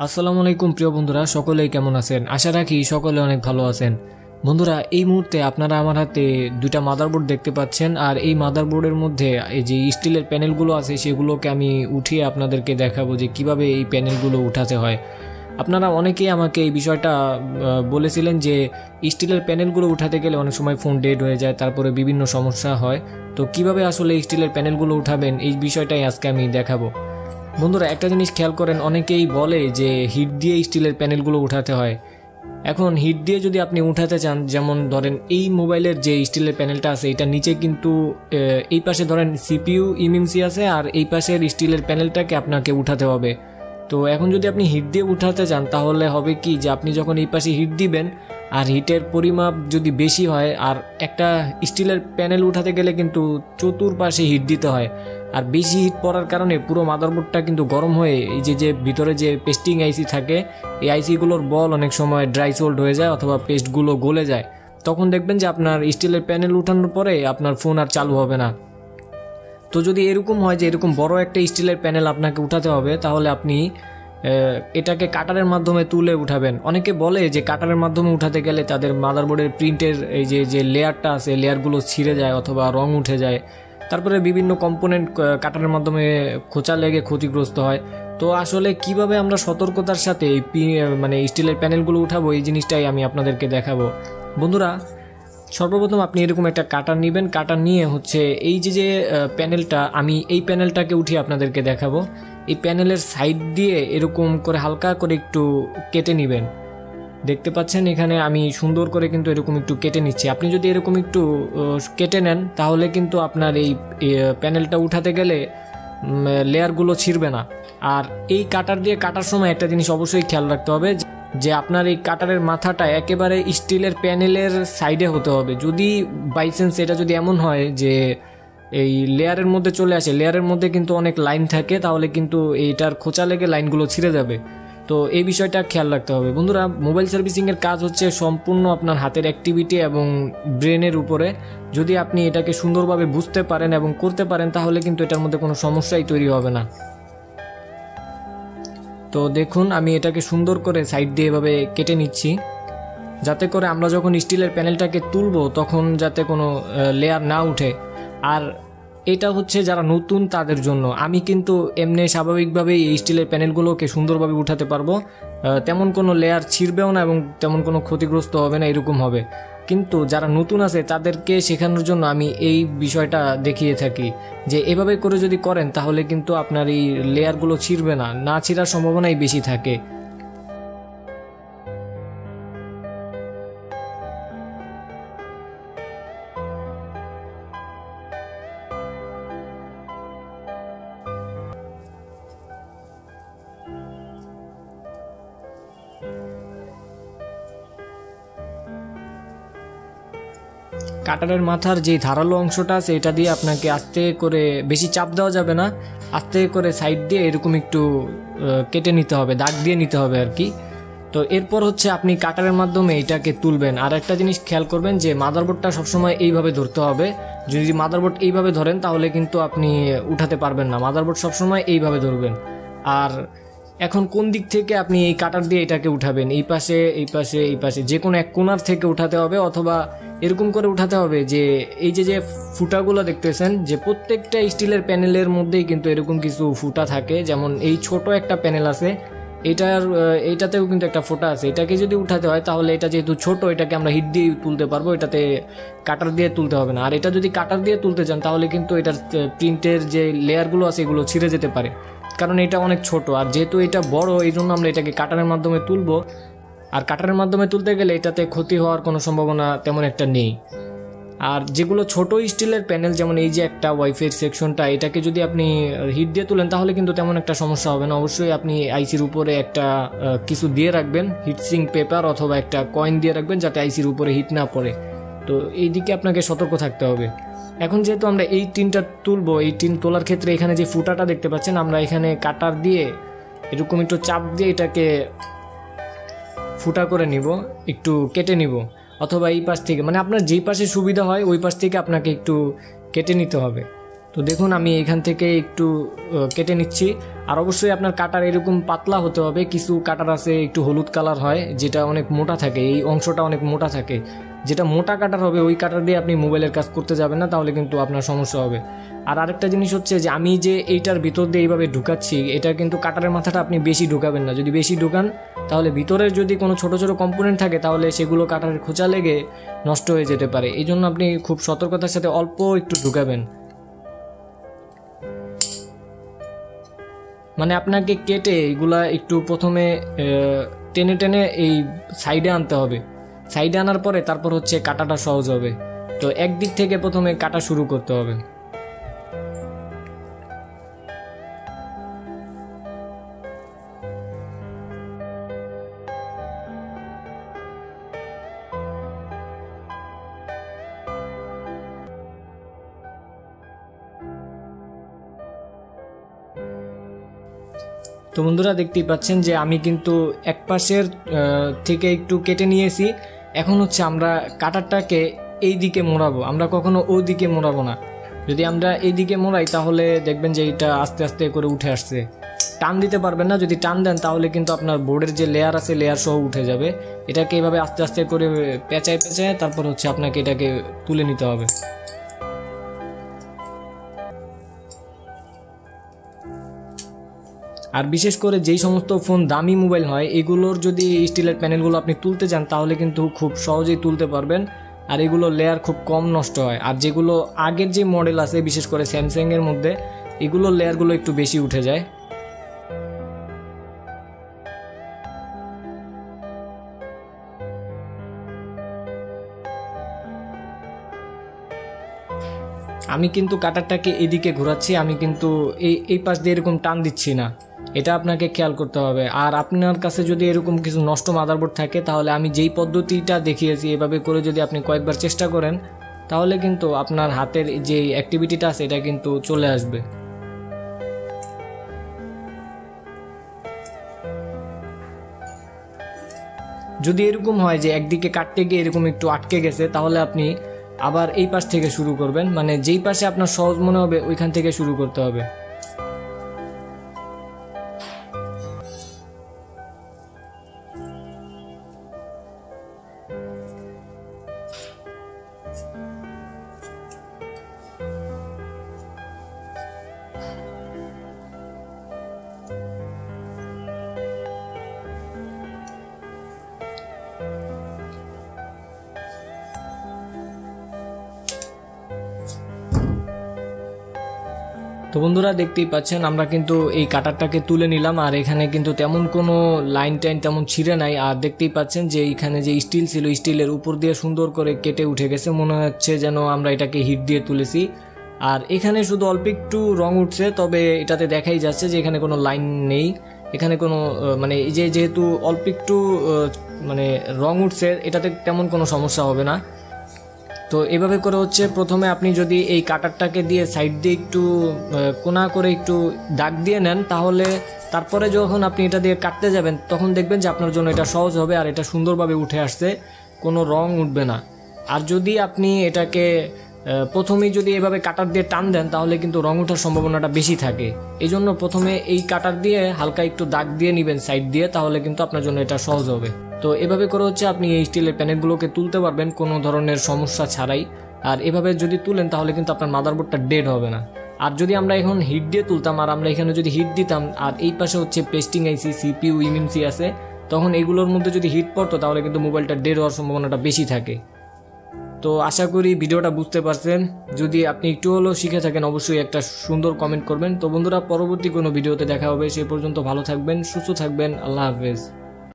আসসালামু আলাইকুম প্রিয় বন্ধুরা, সকলেই কেমন আছেন? আশা রাখি সকলে অনেক ভালো আছেন। বন্ধুরা, এই মুহূর্তে আপনারা আমার হাতে দুইটা মাদারবোর্ড দেখতে পাচ্ছেন, আর এই মাদারবোর্ডের মধ্যে এই যে স্টিলের প্যানেলগুলো আছে সেগুলোকে আমি উঠিয়ে আপনাদেরকে দেখাবো যে কিভাবে এই প্যানেলগুলো উঠাতে হয়। আপনারা অনেকেই আমাকে এই বিষয়টা বলেছিলেন যে স্টিলের প্যানেলগুলো উঠাতে গেলে অনেক সময় ফোন ডেড হয়ে যায়, তারপরে বিভিন্ন সমস্যা হয়। তো কিভাবে আসলে স্টিলের প্যানেলগুলো উঠাবেন এই বিষয়টাই আজকে আমি দেখাবো। বন্ধুরা, একটা জিনিস খেয়াল করেন, অনেকেই বলে যে হিট দিয়ে স্টিলের প্যানেলগুলো উঠাতে হয়। এখন হিট দিয়ে যদি আপনি উঠাতে চান, যেমন ধরেন এই মোবাইলের যে স্টিলের প্যানেলটা আছে এটা নিচে কিন্তু এই পাশে ধরেন সিপিইউ ইএমসি আছে, আর এই পাশের স্টিলের প্যানেলটাকে আপনাকে উঠাতে হবে। তো এখন যদি আপনি হিট দিয়ে উঠাতে চান তাহলে হবে কি যে আপনি যখন এই পাশে হিট দিবেন আর হিটের পরিমাপ যদি বেশি হয়, আর একটা স্টিলের প্যানেল উঠাতে গেলে কিন্তু চতুর্পাশে হিট দিতে হয়, আর বেশি হিট পড়ার কারণে পুরো মাদারবোর্ডটা কিন্তু গরম হয়ে এই যে ভিতরে যে পেস্টিং আইসি থাকে এই আইসিগুলোর বল অনেক সময় ড্রাই সোল্ড হয়ে যায় অথবা পেস্টগুলো গলে যায়। তখন দেখবেন যে আপনার স্টিলের প্যানেল উঠানোর পরে আপনার ফোন আর চালু হবে না। তো যদি এরকম হয় যে এরকম বড় একটা স্টিলের প্যানেল আপনাকে উঠাতে হবে, তাহলে আপনি এটাকে কাটারের মাধ্যমে তুলে উঠাবেন। অনেকে বলে যে কাটারের মাধ্যমে উঠাতে গেলে তাদের মাদারবোর্ডের প্রিন্টের এই যে লেয়ারটা আছে লেয়ারগুলো ছিঁড়ে যায় অথবা রং উঠে যায়, তারপরে বিভিন্ন কম্পোনেন্ট কাটারের মাধ্যমে খোঁচা লেগে ক্ষতিগ্রস্ত হয়। তো আসলে কিভাবে আমরা সতর্কতার সাথে এই মানে স্টিলের প্যানেলগুলো উঠাবো এই জিনিসটাই আমি আপনাদেরকে দেখাবো। বন্ধুরা, সর্বপ্রথম আপনি এরকম একটা কাটার নেবেন। কাটার নিয়ে হচ্ছে এই যে প্যানেলটা, আমি এই প্যানেলটাকে উঠিয়ে আপনাদেরকে দেখাবো। এই প্যানেলের সাইড দিয়ে এরকম করে হালকা করে একটু কেটে নেবেন। দেখতে পাচ্ছেন এখানে আমি সুন্দর করে কিন্তু এরকম একটু কেটে নিচ্ছি। আপনি যদি এরকম একটু কেটে নেন তাহলে কিন্তু আপনার এই প্যানেলটা উঠাতে গেলে লেয়ারগুলো ছিঁড়বে না। আর এই কাটার দিয়ে কাটার সময় একটা জিনিস অবশ্যই খেয়াল রাখতে হবে যে আপনার এই কাটারের মাথাটা একেবারে স্টিলের প্যানেলের সাইডে হতে হবে। যদি বাই চান্স এটা যদি এমন হয় যে এই লেয়ারের মধ্যে চলে আসে, লেয়ারের মধ্যে কিন্তু অনেক লাইন থাকে, তাহলে কিন্তু এইটার খোঁচা লেগে লাইনগুলো ছিঁড়ে যাবে। তো এই বিষয়টা খেয়াল রাখতে হবে। বন্ধুরা, মোবাইল সার্ভিসিংয়ের কাজ হচ্ছে সম্পূর্ণ আপনার হাতের অ্যাক্টিভিটি এবং ব্রেনের উপরে। যদি আপনি এটাকে সুন্দরভাবে বুঝতে পারেন এবং করতে পারেন তাহলে কিন্তু এটার মধ্যে কোনো সমস্যাই তৈরি হবে না। তো দেখুন, আমি এটাকে সুন্দর করে সাইড দিয়ে এভাবে কেটে নিচ্ছি, যাতে করে আমরা যখন স্টিলের প্যানেলটাকে তুলবো তখন যাতে কোনো লেয়ার না উঠে। আর এটা হচ্ছে যারা নতুন তাদের জন্য। আমি কিন্তু এমনি স্বাভাবিকভাবেই এই স্টিলের প্যানেলগুলোকে সুন্দরভাবে উঠাতে পারবো, তেমন কোনো লেয়ার ছিঁড়বেও না এবং তেমন কোনো ক্ষতিগ্রস্ত হবে না, এরকম হবে। কিন্তু যারা নতুন আছে তাদেরকে শেখানোর জন্য আমি এই বিষয়টা দেখিয়ে থাকি যে এভাবে করে যদি করেন তাহলে কিন্তু আপনার এই লেয়ারগুলো ছিঁড়বে না, না ছিঁড়ার সম্ভাবনাই বেশি থাকে। কাটারের মাথার যে ধারালো অংশটা আছে এটা দিয়ে আপনাকে আস্তে করে, বেশি চাপ দেওয়া যাবে না, আস্তে করে সাইড দিয়ে এরকম একটু কেটে নিতে হবে, দাগ দিয়ে নিতে হবে আর কি। তো এরপর হচ্ছে আপনি কাটারের মাধ্যমে এটাকে তুলবেন। আর একটা জিনিস খেয়াল করবেন যে মাদারবোর্ডটা সবসময় এইভাবে ধরতে হবে। যদি মাদারবোর্ড এইভাবে ধরেন তাহলে কিন্তু আপনি উঠাতে পারবেন না। মাদারবোর্ড সবসময় এইভাবে ধরবেন। আর এখন কোন দিক থেকে আপনি এই কাটার দিয়ে এটাকে উঠাবেন, এই পাশে এই পাশে এই পাশে যে কোনো এক কোণার থেকে উঠাতে হবে, অথবা এরকম করে উঠাতে হবে যে এই যে ফুটাগুলো দেখতেছেন যে প্রত্যেকটা স্টিলের প্যানেলের মধ্যেই কিন্তু এরকম কিছু ফুটা থাকে। যেমন এই ছোট একটা প্যানেল আছে, এইটাতেও কিন্তু একটা ফোঁটা আছে। এটাকে যদি উঠাতে হয় তাহলে এটা যেহেতু ছোট, এটাকে আমরা হিট দিয়ে তুলতে পারবো, এটাতে কাটার দিয়ে তুলতে হবে না। আর এটা যদি কাটার দিয়ে তুলতে চান তাহলে কিন্তু এটার প্রিন্টের যে লেয়ারগুলো আছে এগুলো ছিঁড়ে যেতে পারে, কারণ এটা অনেক ছোট। আর যেহেতু এটা বড়, এই জন্য আমরা এটাকে কাটারের মাধ্যমে তুলবো। আর কাটারের মাধ্যমে তুলতে গেলে এটাতে ক্ষতি হওয়ার কোনো সম্ভাবনা তেমন একটা নেই। আর যেগুলো ছোট স্টিলের প্যানেল, যেমন এই যে একটা ওয়াইফাই সেকশনটা, এটাকে যদি আপনি হিট দিয়ে তুলেন তাহলে কিন্তু তেমন একটা সমস্যা হবে না। অবশ্যই আপনি আইসির উপরে একটা কিছু দিয়ে রাখবেন, হিটসিং পেপার অথবা একটা কয়েন দিয়ে রাখবেন যাতে আইসির উপরে হিট না পড়ে। তো এই দিকে আপনাকে সতর্ক থাকতে হবে। এখন যেহেতু আমরা এই টিনটা তুলবো, এই টিন তোলার ক্ষেত্রে এখানে যে ফুটাটা দেখতে পাচ্ছেন, আমরা এখানে কাটার দিয়ে এরকম একটু চাপ দিয়ে এটাকে ফুটা করে নিব, একটু কেটে নিব, অথবা এই পাশ থেকে, মানে আপনার যেই পাশে সুবিধা হয় ওই পাশ থেকে আপনাকে একটু কেটে নিতে হবে। তো দেখুন আমি এখান থেকে একটু কেটে নিচ্ছি। আর অবশ্যই আপনার কাটার এরকম পাতলা হতে হবে। কিছু কাটার আছে একটু হলুদ কালার হয়, যেটা অনেক মোটা থাকে, এই অংশটা অনেক মোটা থাকে। যেটা মোটা কাটার হবে ওই কাটার দিয়ে আপনি মোবাইলের কাজ করতে যাবেন না, তাহলে কিন্তু আপনার সমস্যা হবে। আর আরেকটা জিনিস হচ্ছে যে আমি যে এইটার ভিতর দিয়ে এইভাবে ঢুকাচ্ছি, এটা কিন্তু কাটারের মাথাটা আপনি বেশি ঢুকাবেন না। যদি বেশি ঢুকান তাহলে ভিতরের যদি কোনো ছোট ছোট কম্পোনেন্ট থাকে তাহলে সেগুলো কাটারের খোঁচা লেগে নষ্ট হয়ে যেতে পারে। এই জন্য আপনি খুব সতর্কতার সাথে অল্প একটু ঢুকাবেন। মানে আপনাকে কেটে এগুলা একটু প্রথমে টেনে টেনে এই সাইডে আনতে হবে। সাইডে আনার পরে তারপর হচ্ছে কাটাটা সহজ হবে। তো একদিক থেকে প্রথমে কাটা শুরু করতে হবে। তো বন্ধুরা দেখতেই পাচ্ছেন যে আমি কিন্তু এক পাশের থেকে একটু কেটে নিয়েছি। এখন হচ্ছে আমরা কাটারটাকে এই দিকে মোড়াবো, আমরা কখনো ওই দিকে মোড়াবো না। যদি আমরা এই দিকে মোড়াই তাহলে দেখবেন যে এটা আস্তে আস্তে করে উঠে আসছে। টান দিতে পারবেন না, যদি টান দেন তাহলে কিন্তু আপনার বোর্ডের যে লেয়ার আছে লেয়ার সহ উঠে যাবে। এটাকে এইভাবে আস্তে আস্তে করে পেঁচায় পেঁচায় তারপর হচ্ছে আপনাকে এটাকে তুলে নিতে হবে। আর বিশেষ করে যেই সমস্ত ফোন দামি মোবাইল হয় এগুলোর যদি স্টিলের প্যানেলগুলো আপনি তুলতে চান তাহলে কিন্তু খুব সহজেই তুলতে পারবেন। আর এগুলো লেয়ার খুব কম নষ্ট হয়। আর যেগুলো আগের যে মডেল আছে বিশেষ করে স্যামসাংয়ের মধ্যে এগুলোর লেয়ারগুলো একটু বেশি উঠে যায়। আমি কিন্তু কাটারটাকে এদিকে ঘোরাচ্ছি, আমি কিন্তু এই পাশ দিয়ে এরকম টান দিচ্ছি না, এটা আপনাকে খেয়াল করতে হবে। আর আপনার কাছে যদি এরকম কিছু নষ্ট মাদারবোর্ড থাকে তাহলে আমি যেই পদ্ধতিটা দেখিয়েছি এভাবে করে যদি আপনি কয়েকবার চেষ্টা করেন তাহলে কিন্তু আপনার হাতের যে অ্যাক্টিভিটিটা আছে এটা কিন্তু চলে আসবে। যদি এরকম হয় যে একদিকে কাটতে গিয়ে এরকম একটু আটকে গেছে তাহলে আপনি আবার এই পাশ থেকে শুরু করবেন, মানে যেই পাশে আপনার সহজ মনে হবে ওইখান থেকে শুরু করতে হবে। তো বন্ধুরা দেখতেই পাচ্ছেন আমরা কিন্তু এই কাটারটাকে তুলে নিলাম। আর এখানে কিন্তু তেমন কোনো লাইন টাইন তেমন ছিঁড়ে নাই। আর দেখতেই পাচ্ছেন যে এখানে যে স্টিল ছিল স্টিলের উপর দিয়ে সুন্দর করে কেটে উঠে গেছে, মনে হচ্ছে যেন আমরা এটাকে হিট দিয়ে তুলেছি। আর এখানে শুধু অল্প একটু রং উঠছে, তবে এটাতে দেখাই যাচ্ছে যে এখানে কোনো লাইন নেই, এখানে কোনো মানে এই যে যেহেতু অল্প একটু মানে রং উঠছে এটাতে তেমন কোনো সমস্যা হবে না। তো এভাবে করে হচ্ছে প্রথমে আপনি যদি এই কাটারটাকে দিয়ে সাইড দিয়ে একটু কোনা করে একটু দাগ দিয়ে নেন তাহলে তারপরে যখন আপনি এটা দিয়ে কাটতে যাবেন তখন দেখবেন যে আপনার জন্য এটা সহজ হবে আর এটা সুন্দরভাবে উঠে আসছে, কোনো রং উঠবে না। আর যদি আপনি এটাকে প্রথমেই যদি এভাবে কাটার দিয়ে টান দেন তাহলে কিন্তু রং ওঠার সম্ভাবনাটা বেশি থাকে। এই জন্য প্রথমে এই কাটার দিয়ে হালকা একটু দাগ দিয়ে নেবেন সাইড দিয়ে, তাহলে কিন্তু আপনার জন্য এটা সহজ হবে। তো এভাবে করে হচ্ছে আপনি এই স্টিলের প্যানেলগুলোকে তুলতে পারবেন কোনো ধরনের সমস্যা ছাড়াই। আর এভাবে যদি তুলেন তাহলে কিন্তু আপনার মাদারবোর্ডটা ডেড হবে না। আর যদি আমরা এখন হিট দিয়ে তুলতাম আর আমরা এখানে যদি হিট দিতাম আর এই পাশে হচ্ছে পেস্টিং আইসি, সিপিইউ, ইএমসি আছে, তখন এগুলোর মধ্যে যদি হিট পড়তো তাহলে কিন্তু মোবাইলটা ডেড হওয়ার সম্ভাবনাটা বেশি থাকে। তো আশা করি ভিডিওটা বুঝতে পারছেন। যদি আপনি একটু হলেও শিখে থাকেন অবশ্যই একটা সুন্দর কমেন্ট করবেন। তো বন্ধুরা পরবর্তী কোনো ভিডিওতে দেখা হবে, সে পর্যন্ত ভালো থাকবেন, সুস্থ থাকবেন, আল্লাহ হাফেজ।